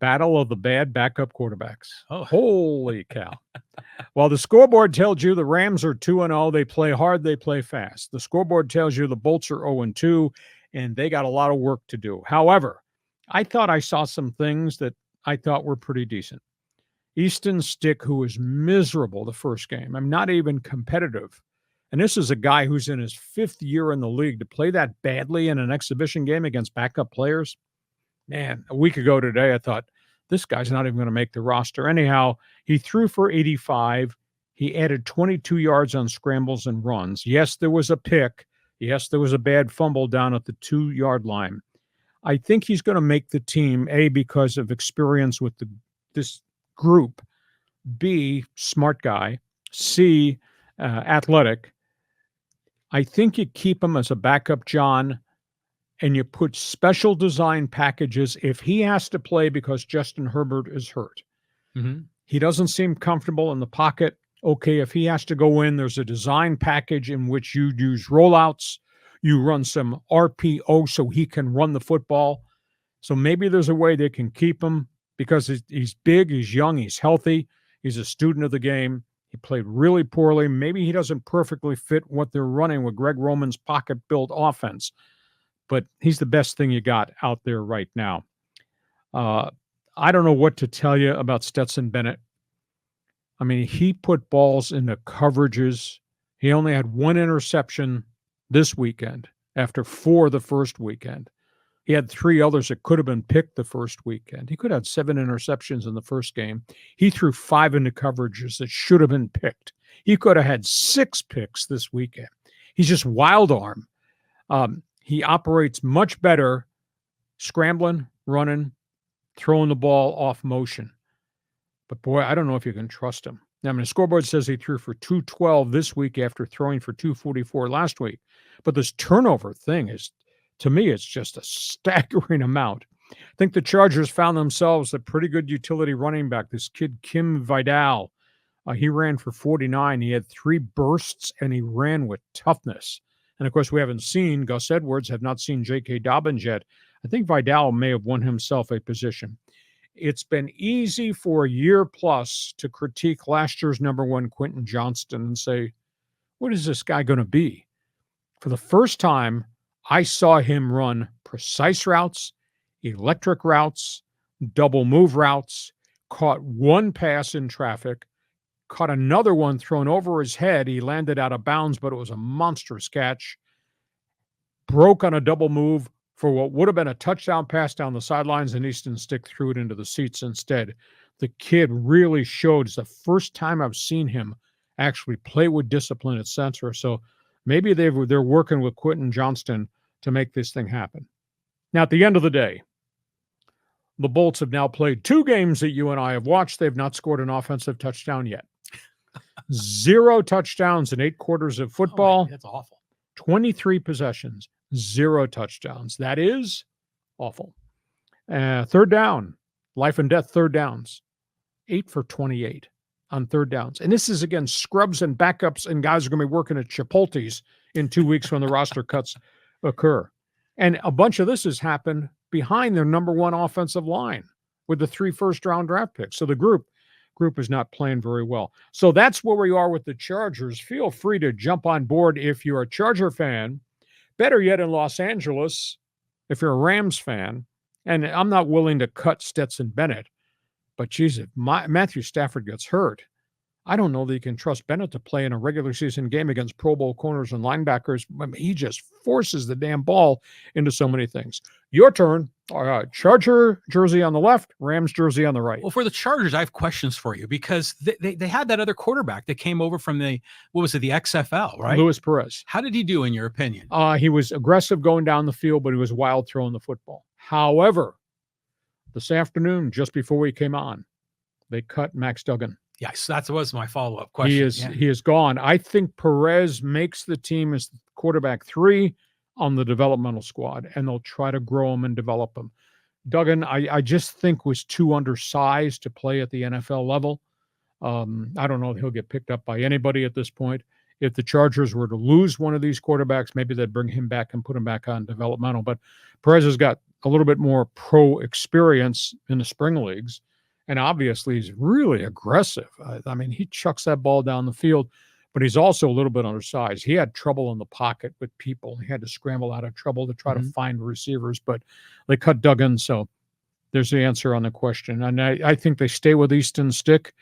battle of the bad backup quarterbacks. Oh. Holy cow. While the scoreboard tells you the Rams are 2-0, they play hard, they play fast. The scoreboard tells you the Bolts are 0-2, and they got a lot of work to do. However, I thought I saw some things that I thought were pretty decent. Easton Stick, who was miserable the first game, I'm not even competitive. And this is a guy who's in his 5th year in the league to play that badly in an exhibition game against backup players. Man, a week ago today, I thought, this guy's not even going to make the roster. Anyhow, he threw for 85. He added 22 yards on scrambles and runs. Yes, there was a pick. Yes, there was a bad fumble down at the 2-yard line. I think he's going to make the team, A, because of experience with this group, B, smart guy, C, athletic. I think you keep him as a backup, John, and you put special design packages if he has to play because Justin Herbert is hurt. Mm-hmm. He doesn't seem comfortable in the pocket. Okay, if he has to go in, there's a design package in which you use rollouts. You run some RPO so he can run the football. So maybe there's a way they can keep him because he's big, he's young, he's healthy, he's a student of the game. He played really poorly. Maybe he doesn't perfectly fit what they're running with Greg Roman's pocket-built offense. But he's the best thing you got out there right now. I don't know what to tell you about Stetson Bennett. I mean, he put balls into coverages. He only had 1 interception this weekend after 4 the first weekend. He had 3 others that could have been picked the first weekend. He could have had 7 interceptions in the first game. He threw 5 into coverages that should have been picked. He could have had 6 picks this weekend. He's just wild arm. He operates much better scrambling, running, throwing the ball off motion. But boy, I don't know if you can trust him. Now, I mean, the scoreboard says he threw for 212 this week after throwing for 244 last week. But this turnover thing is, to me, it's just a staggering amount. I think the Chargers found themselves a pretty good utility running back, this kid Kim Vidal. He ran for 49. He had 3 bursts, and he ran with toughness. And, of course, we haven't seen Gus Edwards, have not seen J.K. Dobbins yet. I think Vidal may have won himself a position. It's been easy for a year plus to critique last year's number 1, Quentin Johnston, and say, what is this guy going to be? For the first time, I saw him run precise routes, electric routes, double move routes, caught 1 pass in traffic, caught another one thrown over his head. He landed out of bounds, but it was a monstrous catch. Broke on a double move for what would have been a touchdown pass down the sidelines, and Easton Stick threw it into the seats instead. The kid really showed. It's the first time I've seen him actually play with discipline at center. So maybe they're working with Quentin Johnston to make this thing happen. Now, at the end of the day, the Bolts have now played 2 games that you and I have watched. They've not scored an offensive touchdown yet. 0 touchdowns in 8 quarters of football. That's awful. 23 possessions, 0 touchdowns. That is awful. Third down, life and death third downs, 8 for 28 on third downs. And this is against scrubs and backups, and guys are going to be working at Chipotle's in 2 weeks when the roster cuts occur. And a bunch of this has happened behind their number 1 offensive line with the 3 first-round draft picks. So the group is not playing very well. So that's where we are with the Chargers. Feel free to jump on board if you're a Charger fan. Better yet, in Los Angeles, if you're a Rams fan. And I'm not willing to cut Stetson Bennett, but geez, if Matthew Stafford gets hurt, I don't know that you can trust Bennett to play in a regular season game against Pro Bowl corners and linebackers. I mean, he just forces the damn ball into so many things. Your turn. Charger jersey on the left, Rams jersey on the right. Well, for the Chargers, I have questions for you because they had that other quarterback that came over from the XFL, right? Luis Perez. How did he do, in your opinion? He was aggressive going down the field, but he was wild throwing the football. However, this afternoon, just before we came on, they cut Max Duggan. Yes, that was my follow-up question. He is gone. I think Perez makes the team as quarterback 3 on the developmental squad, and they'll try to grow him and develop him. Duggan, I just think was too undersized to play at the NFL level. I don't know if he'll get picked up by anybody at this point. If the Chargers were to lose one of these quarterbacks, maybe they'd bring him back and put him back on developmental. But Perez has got a little bit more pro experience in the spring leagues. And obviously, he's really aggressive. I mean, he chucks that ball down the field, but he's also a little bit undersized. He had trouble in the pocket with people. He had to scramble out of trouble to try to find receivers, but they cut Duggan. So there's the answer on the question. And I think they stay with Easton Stick.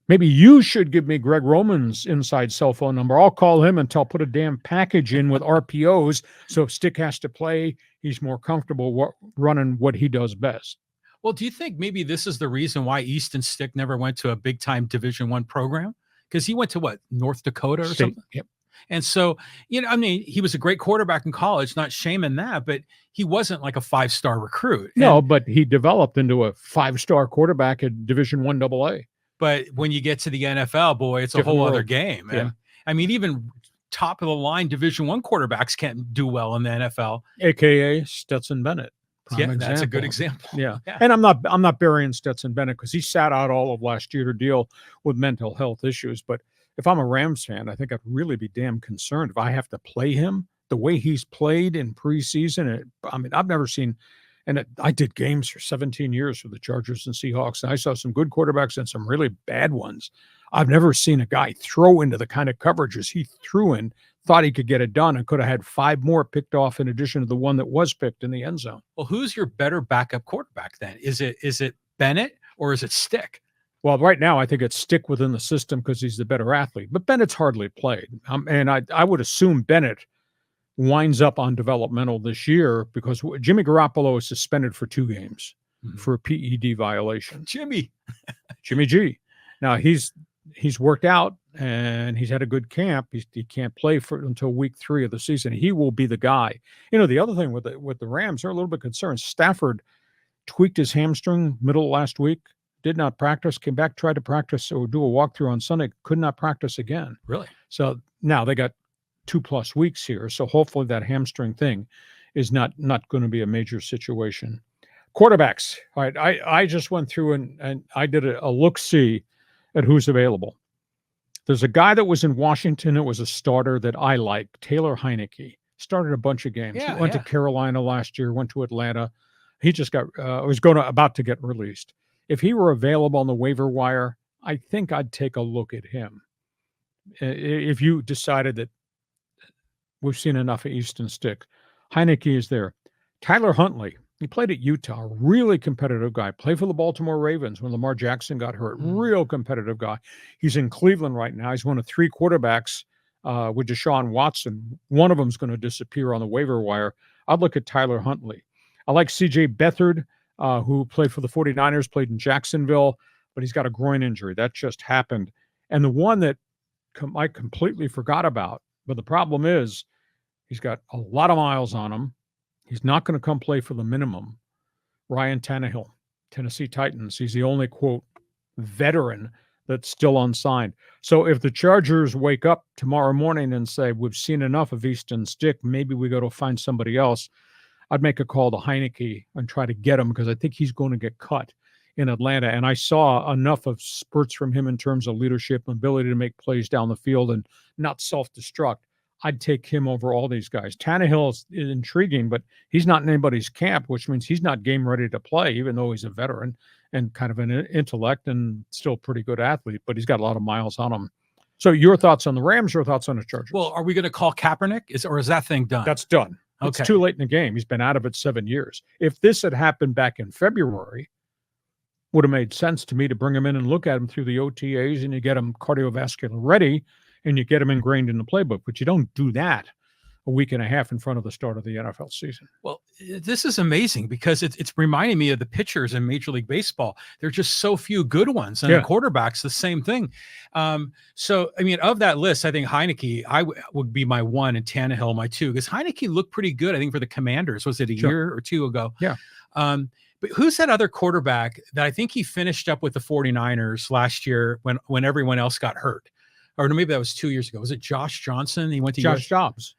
Maybe you should give me Greg Roman's inside cell phone number. I'll call him and put a damn package in with RPOs. So if Stick has to play, he's more comfortable running what he does best. Well, do you think maybe this is the reason why Easton Stick never went to a big time Division I program? Because he went to what, North Dakota or something? Yep. And so, I mean, he was a great quarterback in college, not shaming that, but he wasn't like a 5-star recruit. No, but he developed into a 5-star quarterback at Division I AA. But when you get to the NFL, boy, it's a whole other game. Yeah. And, I mean, even top of the line Division I quarterbacks can't do well in the NFL. AKA Stetson Bennett. Yeah, that's a good example. Yeah. And I'm not burying Stetson Bennett because he sat out all of last year to deal with mental health issues. But if I'm a Rams fan, I think I'd really be damn concerned if I have to play him the way he's played in preseason. I mean, I've never seen, and I did games for 17 years for the Chargers and Seahawks, and I saw some good quarterbacks and some really bad ones. I've never seen a guy throw into the kind of coverages he threw in, thought he could get it done, and could have had 5 more picked off in addition to the one that was picked in the end zone. Well, who's your better backup quarterback then? Is it Bennett or is it Stick? Well, right now I think it's Stick within the system because he's the better athlete, but Bennett's hardly played. And I would assume Bennett winds up on developmental this year because Jimmy Garoppolo is suspended for 2 games for a PED violation. Jimmy G. Now he's worked out and he's had a good camp. He can't play until week 3 of the season. He will be the guy. The other thing with the Rams, they're a little bit concerned. Stafford tweaked his hamstring middle of last week, did not practice, came back, tried to practice or do a walkthrough on Sunday, could not practice again. Really? So now they got 2+ weeks here. So hopefully that hamstring thing is not going to be a major situation. Quarterbacks. All right. I just went through and I did a look-see at who's available. There's a guy that was in Washington. It was a starter that I like, Taylor Heineke. Started a bunch of games. He went to Carolina last year, went to Atlanta. He just about to get released. If he were available on the waiver wire, I think I'd take a look at him. If you decided that we've seen enough of Easton Stick, Heineke is there. Tyler Huntley, he played at Utah, really competitive guy. Played for the Baltimore Ravens when Lamar Jackson got hurt. Real competitive guy. He's in Cleveland right now. He's one of 3 quarterbacks with Deshaun Watson. One of them's going to disappear on the waiver wire. I'd look at Tyler Huntley. I like C.J. Beathard, who played for the 49ers, played in Jacksonville, but he's got a groin injury. That just happened. And the one that I completely forgot about, but the problem is he's got a lot of miles on him. He's not going to come play for the minimum. Ryan Tannehill, Tennessee Titans. He's the only, quote, veteran that's still unsigned. So if the Chargers wake up tomorrow morning and say, we've seen enough of Easton Stick, maybe we got to find somebody else, I'd make a call to Heineke and try to get him because I think he's going to get cut in Atlanta. And I saw enough of spurts from him in terms of leadership and ability to make plays down the field and not self-destruct. I'd take him over all these guys. Tannehill is intriguing, but he's not in anybody's camp, which means he's not game ready to play, even though he's a veteran and kind of an intellect and still a pretty good athlete, but he's got a lot of miles on him. So your thoughts on the Rams, your thoughts on the Chargers? Well, are we going to call Kaepernick? Or is that thing done? That's done. Okay. It's too late in the game. He's been out of it 7 years. If this had happened back in February, would have made sense to me to bring him in and look at him through the OTAs and you get him cardiovascular ready and you get him ingrained in the playbook. But you don't do that a week and a half in front of the start of the NFL season. Well, this is amazing because it's reminding me of the pitchers in Major League Baseball. There are just so few good ones, and the quarterbacks, the same thing. So, I mean, of that list, I think Heineke would be my 1 and Tannehill my 2 because Heineke looked pretty good, I think, for the Commanders. Was it a year or 2 ago? Yeah. But who's that other quarterback that I think he finished up with the 49ers last year when everyone else got hurt? Or maybe that was 2 years ago. Was it Josh Johnson? He went to Josh Dobbs.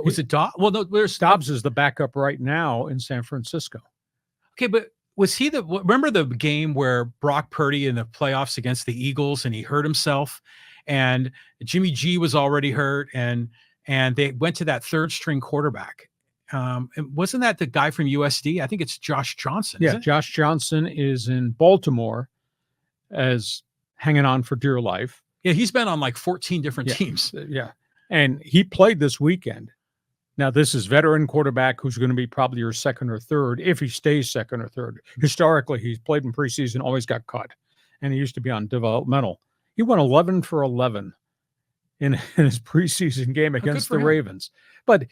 Was it Dobbs? Well, no, there's Dobbs is the backup right now in San Francisco. Okay, but was he remember the game where Brock Purdy in the playoffs against the Eagles and he hurt himself and Jimmy G was already hurt and they went to that 3rd string quarterback And wasn't that the guy from USD? I think it's Josh Johnson. Yeah, Isn't it? Josh Johnson is in Baltimore as hanging on for dear life. Yeah, he's been on like 14 different teams. Yeah. And he played this weekend. Now, this is veteran quarterback who's going to be probably your second or third, if he stays second or third. Historically, he's played in preseason, always got cut, and he used to be on developmental. He went 11 for 11 in his preseason game against the Ravens. But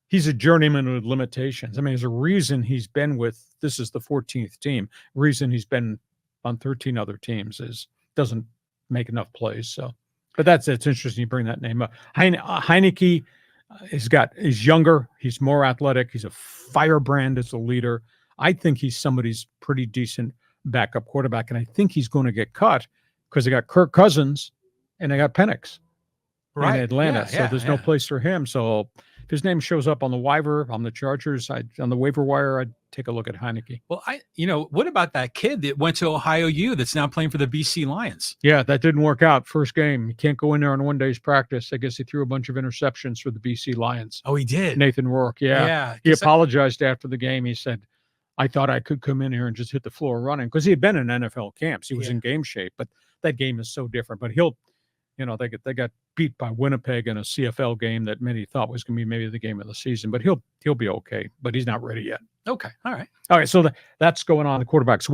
he's a journeyman with limitations. I mean, there's a reason he's been with, this is the 14th team, reason he's been on 13 other teams is doesn't make enough plays. So, but it's interesting you bring that name up. Heineke he's younger, he's more athletic, he's a firebrand as a leader. I think he's somebody's pretty decent backup quarterback, and I think he's going to get cut because they got Kirk Cousins and they got Penix in Atlanta. So there's no place for him. So if his name shows up on the waiver, on the Chargers, on the waiver wire, I'd take a look at Heineke. Well, what about that kid that went to Ohio U that's now playing for the BC Lions? Yeah, that didn't work out. First game, he can't go in there on one day's practice. I guess he threw a bunch of interceptions for the BC Lions. Oh, he did? Nathan Rourke, yeah. He apologized after the game. He said, I thought I could come in here and just hit the floor running, because he had been in NFL camps. He was in game shape, but that game is so different. But they got beat by Winnipeg in a CFL game that many thought was going to be maybe the game of the season, but he'll be okay, but he's not ready yet. Okay. All right. So that's going on the quarterbacks.